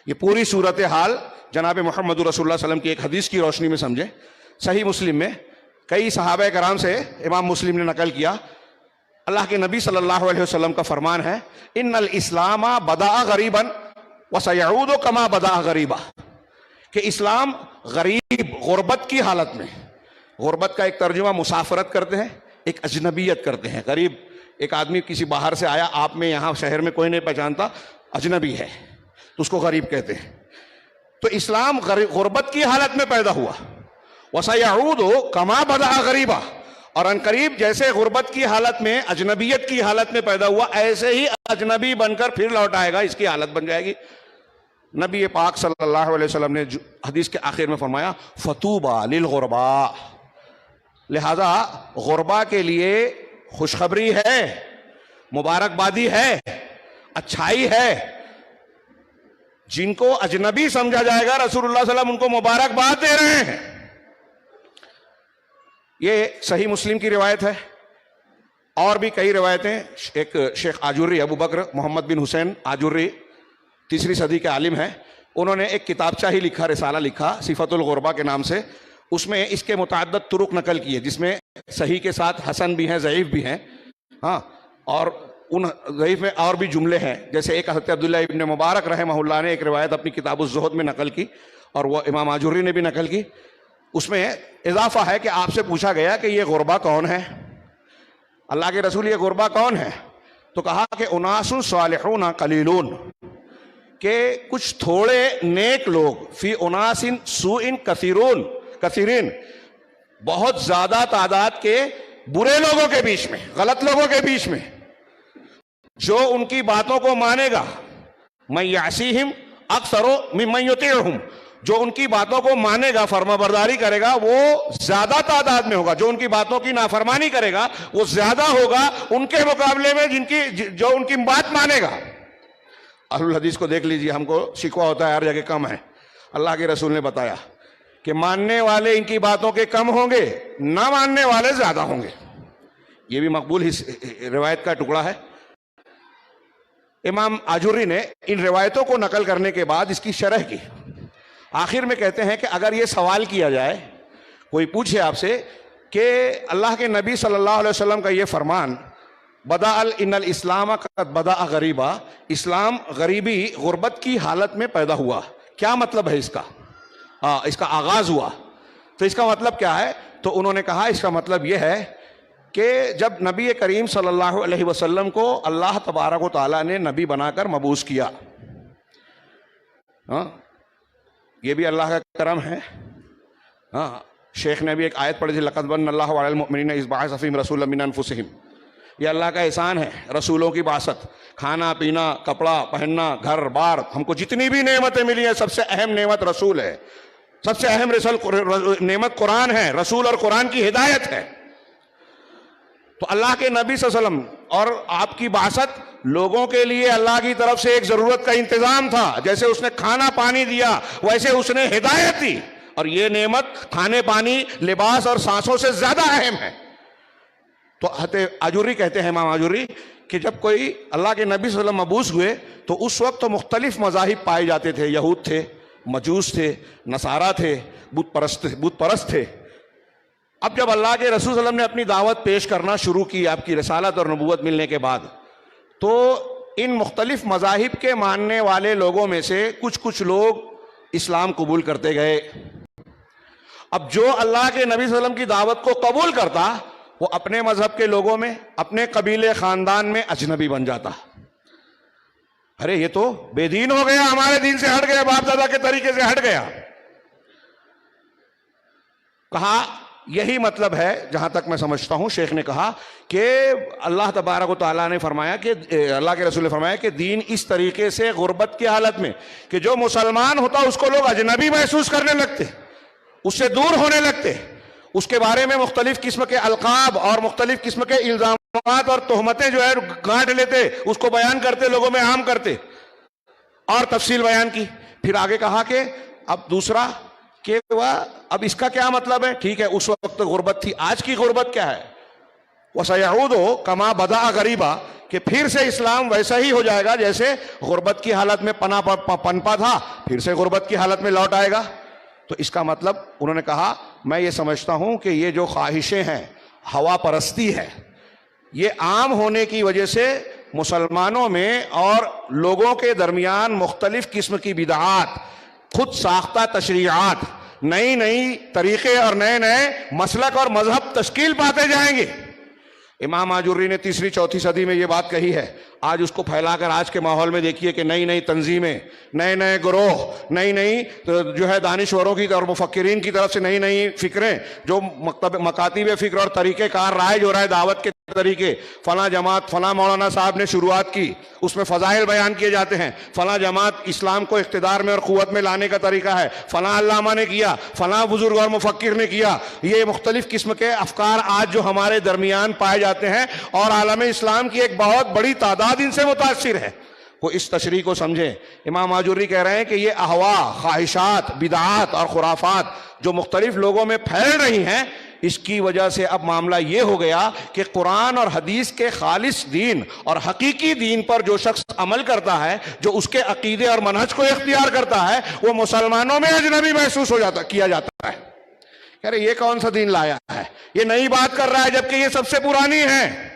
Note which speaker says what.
Speaker 1: یہ پوری صورتحال جناب محمد رسول اللہ صلی اللہ علیہ وسلم کی ایک حدیث کی روشنی میں سمجھیں. صحیح مسلم میں کئی صحابہ کرام سے امام مسلم نے نقل کیا، اللہ کے نبی صلی اللہ علیہ وسلم کا فرمان ہے، ان الاسلام بدأ غریبا وسیعود کما بدأ غریبا، کہ اسلام غریب غربت کی حالت میں، غربت کا ایک ترجمہ مسافرت کرتے ہیں، ایک اجنبیت کرتے ہیں. غریب ایک آدمی کسی باہر سے آیا، آپ میں یہاں شہر میں کوئی نہیں پہچانتا، اجنبی ہے تو اس کو غریب کہتے ہیں. تو اسلام غربت کی حالت میں پیدا ہوا. وَسَيَعُودُ كَمَا بَدَأَ غَرِيبًا، اور ان قریب جیسے غربت کی حالت میں، اجنبیت کی حالت میں پیدا ہوا، ایسے ہی اجنبی بن کر پھر لوٹ آئے گا، اس کی حالت بن جائے گی. نبی پاک صلی اللہ علیہ وسلم نے حدیث کے آخر میں فرمایا فَطُوبَى لِلْغُرَبَاء، لہذا غربا کے لیے خوشخبری ہے، مبارکبادی ہے، اچھائی ہے. جن کو اجنبی سمجھا جائے گا رسول اللہ صلی اللہ علیہ وسلم ان کو مبارکباد دے رہے ہیں. یہ صحیح مسلم کی روایت ہے، اور بھی کئی روایتیں. ایک شیخ آجوری، ابو بکر محمد بن حسین آجوری، 3 صدی کے عالم ہیں، انہوں نے ایک کتابچہ ہی لکھا، رسالہ لکھا صفت الغربا کے نام سے. اس میں اس کے متعدد طرق نقل کیے، جس میں صحیح کے ساتھ حسن بھی ہیں، ضعیف بھی ہیں. ہاں، اور ان ضعیف میں اور بھی جملے ہیں، جیسے ایک حضرت عبداللہ ابن مبارک رحمہ اللہ نے ایک روایت اپنی کتاب الزہد میں نقل کی، اور وہ امام آجوری نے بھی نقل کی. اس میں اضافہ ہے کہ آپ سے پوچھا گیا کہ یہ غربا کون ہے، اللہ کے رسول یہ غربا کون ہے؟ تو کہا کہ اناس صالحون قلیلون، کہ کچھ تھوڑے نیک لوگ، فی اناس سوء کثیرین، بہت زیادہ تعداد کے برے لوگوں کے بیچ میں، غلط لوگوں کے بیچ میں، جو ان کی باتوں کو مانے گا. من یعصیہم اکثر ممن یطیعہم، جو ان کی باتوں کو مانے گا، فرما برداری کرے گا، وہ زیادہ تعداد میں ہوگا. جو ان کی باتوں کی نافرمانی کرے گا وہ زیادہ ہوگا ان کے مقابلے میں جو ان کی بات مانے گا. اہل الحدیث کو دیکھ لیجئے، ہم کو شکوہ ہوتا ہے ہر جگہ کم ہے. اللہ کے رسول نے بتایا کہ ماننے والے ان کی باتوں کے کم ہوں گے، نہ ماننے والے زیادہ ہوں گے. یہ بھی مقبول روایت کا ٹکڑا ہے. امام آجوری نے ان روایتوں کو نقل کرنے کے بعد اس کی شرح کی. آخر میں کہتے ہیں کہ اگر یہ سوال کیا جائے، کوئی پوچھے آپ سے کہ اللہ کے نبی صلی اللہ علیہ وسلم کا یہ فرمان ان الاسلام قد بدأ غریبا، اسلام غریبی غربت کی حالت میں پیدا ہوا، کیا مطلب ہے اس کا؟ اس کا آغاز ہوا، تو اس کا مطلب کیا ہے؟ تو انہوں نے کہا اس کا مطلب یہ ہے کہ جب نبی کریم صلی اللہ علیہ وسلم کو اللہ تبارک و تعالیٰ نے نبی بنا کر مبعوث کیا، یہ بھی اللہ کا کرم ہے. شیخ نے بھی ایک آیت پڑھی تھی، لقد من اللہ علی المؤمنین اذ بعث فیہم رسولا من انفسہم. یہ اللہ کا احسان ہے، رسولوں کی بعثت، کھانا پینا، کپڑا پہننا، گھر بار، ہم کو جتنی بھی نعمتیں ملی ہیں سب سے اہم نعمت رسول ہے، سب سے اہم نعمت قرآن ہے، رسول اور قرآن کی ہدایت ہے. تو اللہ کے نبی صلی اللہ علیہ وسلم اور آپ کی بعثت لوگوں کے لیے اللہ کی طرف سے ایک ضرورت کا انتظام تھا. جیسے اس نے کھانا پانی دیا ویسے اس نے ہدایت دی، اور یہ نعمت کھانے پانی لباس اور سانسوں سے زیادہ اہم ہے. تو حضرت آجوری کہتے ہیں، امام آجوری، کہ جب کوئی اللہ کے نبی صلی اللہ علیہ وسلم مبعوث ہوئے تو اس وقت تو مختلف مذاہب پائے جاتے تھے، یہود تھے، مجوس تھے، نصارہ تھے، بت پرست تھے. اب جب اللہ کے رسول صلی اللہ علیہ وسلم نے اپنی دعوت پیش کرنا شروع کی آپ کی رسالت اور نبوت ملنے کے بعد، تو ان مختلف مذاہب کے ماننے والے لوگوں میں سے کچھ لوگ اسلام قبول کرتے گئے. اب جو اللہ کے نبی صلی اللہ علیہ وسلم کی دعوت کو قبول کرتا وہ اپنے مذہب کے لوگوں میں، اپنے قبیلے خاندان میں اجنبی بن جاتا. ارے یہ تو بے دین ہو گیا، ہمارے دین سے ہٹ گیا، باپ دادا کے طریقے سے ہٹ گیا. کہا یہی مطلب ہے، جہاں تک میں سمجھتا ہوں. شیخ نے کہا کہ اللہ تبارک و تعالیٰ نے فرمایا کہ اللہ کے رسول نے فرمایا کہ دین اس طریقے سے غربت کی حالت میں کہ جو مسلمان ہوتا اس کو لوگ اجنبی محسوس کرنے لگتے، اس سے دور ہونے لگتے، اس کے بارے میں مختلف قسم کے القاب اور مختلف قسم کے الزامات اور تہمتیں جو ہے گانٹ لیتے، اس کو بیان کرتے، لوگوں میں عام کرتے، اور تفصیل بیان کی. پھر آگے کہا کہ اب دوسرا کہ اب اس کا کیا مطلب ہے؟ ٹھیک ہے اس وقت غربت تھی، آج کی غربت کیا ہے؟ وَسَيَعُودُ كَمَا بَدَأَ غَرِيبًا، کہ پھر سے اسلام ویسا ہی ہو جائے گا جیسے غربت کی حالت میں پنپا تھا، پھر سے غربت کی حالت میں لوٹ آئے گا. تو اس کا مطلب انہوں نے کہا میں یہ سمجھتا ہوں کہ یہ جو خواہشیں ہیں، ہوا پرستی ہے، یہ عام ہونے کی وجہ سے مسلمانوں میں اور لوگوں کے درمیان مختلف قسم کی بدعات، خود ساختہ تشریعات، نئی نئی طریقے اور نئے نئے مسلک اور مذہب تشکیل پاتے جائیں گے. امام آجوری نے تیسری چوتھی صدی میں یہ بات کہی ہے. آج اس کو پھیلا کر آج کے ماحول میں دیکھیے کہ نئی نئی تنظیمیں، نئے نئے گروہ، نئی نئی جو ہے دانشوروں کی اور مفکرین کی طرف سے نئی نئی فکریں، جو مکاتب فکر اور طریقہ کار رائج ہو رہا ہے، دعوت کے طریقے، فلاں جماعت فلاں مولانا صاحب نے شروعات کی، اس میں فضائل بیان کیے جاتے ہیں، فلاں جماعت اسلام کو اقتدار میں اور قوت میں لانے کا طریقہ ہے، فلاں علامہ نے کیا، فلاں بزرگ اور مفکر نے کیا. یہ مختلف قسم کے افکار آج جو ہمارے درمیان پائے جاتے ہیں اور عالم اسلام کی ایک بہت بڑی تعداد ان سے متاثر ہے. وہ اس تشریح کو سمجھیں. امام آجوری کہہ رہے ہیں کہ یہ اہوا، خواہشات، بدعات اور خرافات جو مختلف لوگوں میں پھیل رہی ہیں، اس کی وجہ سے اب معاملہ یہ ہو گیا کہ قرآن اور حدیث کے خالص دین اور حقیقی دین پر جو شخص عمل کرتا ہے، جو اس کے عقیدے اور منہج کو اختیار کرتا ہے، وہ مسلمانوں میں اجنبی محسوس کیا جاتا ہے. کہہ رہے یہ کون سا دین لایا ہے، یہ نئی بات کر رہا ہے جبکہ یہ سب سے پرانی ہے.